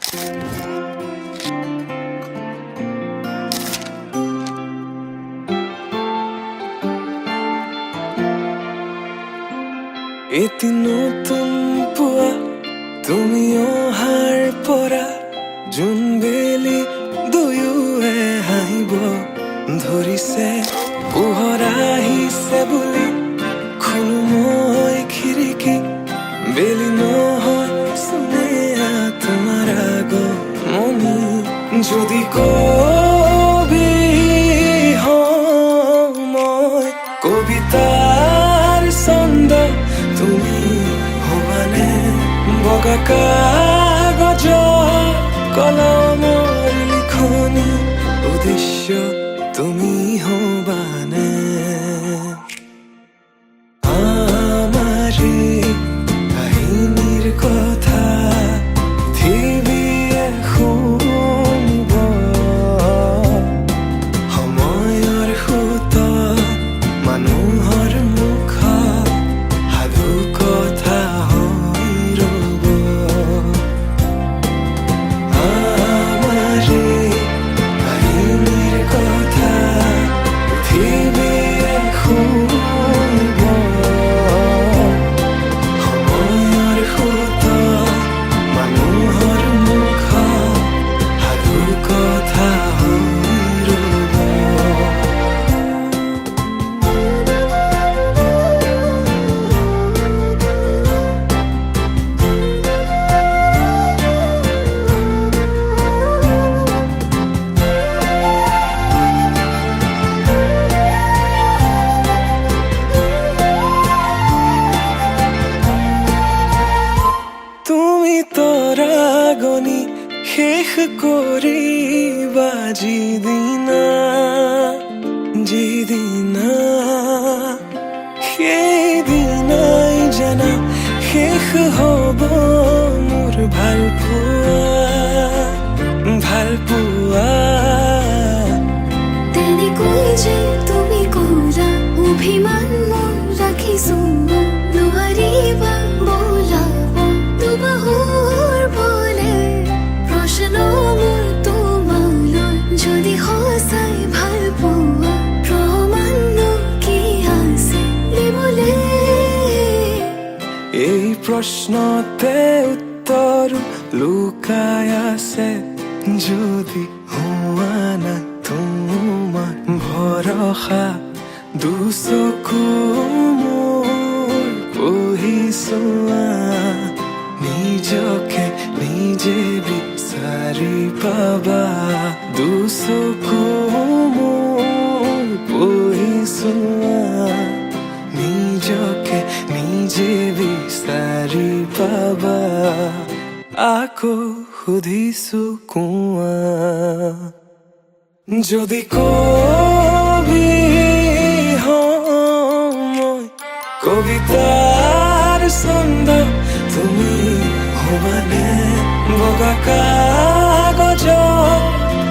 এটি নতুন পুৱা তুমি অহাৰ পৰা জোনবেলি দুয়োৱে হাঁহিব ধৰিছে। পোহৰ আহিছে বুলি খোলো মই খিৰিকী, বেলি নহয় শুনে তোমাৰ আগমনি। যদি কবি হওঁ মই কবিতাৰ ছন্দ, তুমি হবানে বগা কাগজৰ কলমৰ লিখনি, উদ্দেশ্য তুমি হবানে আমার কাহিনীর কথা পৃথিৱীয়ে শুনিব। সময়ৰ সোঁতত মানুহৰ মুখত সাধু কথা হৈ ৰ'ব। আমাৰ কাহিনীৰ কথা পৃথিৱীয়ে শুনিব। সময়ৰ সোঁতত মানুহৰ মুখত সাধু কথা হৈ ৰ'ব। তুমি তৰাগনি শেষ কৰিবা যিদিনা সেইদিনাই জানা শেষ হ'ব মোৰ ভাল পোৱা। তেনেকৈ যে তুমি কৰা অভিমান মোৰ ৰাখিছো, নোৱাৰিবা বোলাব দুবাহুৰ বলে প্ৰশ্ন মোৰ তোমালৈ। যদি সঁচাই ভাল পোৱা প্ৰমাণনো কি আছে দিবলে? এই প্ৰশ্নতে উত্তৰ লুকাই আছে, যদি হোৱা নাই তোমাৰ ভৰসা। দুচকু মোৰ পঢ়ি চোৱা, নিজকে নিজে বিচাৰি পাবা। দুচকু মোৰ পঢ়ি চোৱা, নিজকে নিজে বিচাৰি পাবা। আকৌ সুধিছো কোৱা, যদি কবি হওঁ মই কবিতাৰ ছন্দ, তুমি হবানে বগা কাগজৰ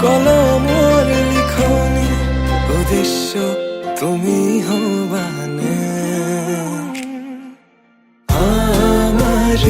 কলমৰ লিখনি, উদ্দেশ্য তুমি হবানে? আমার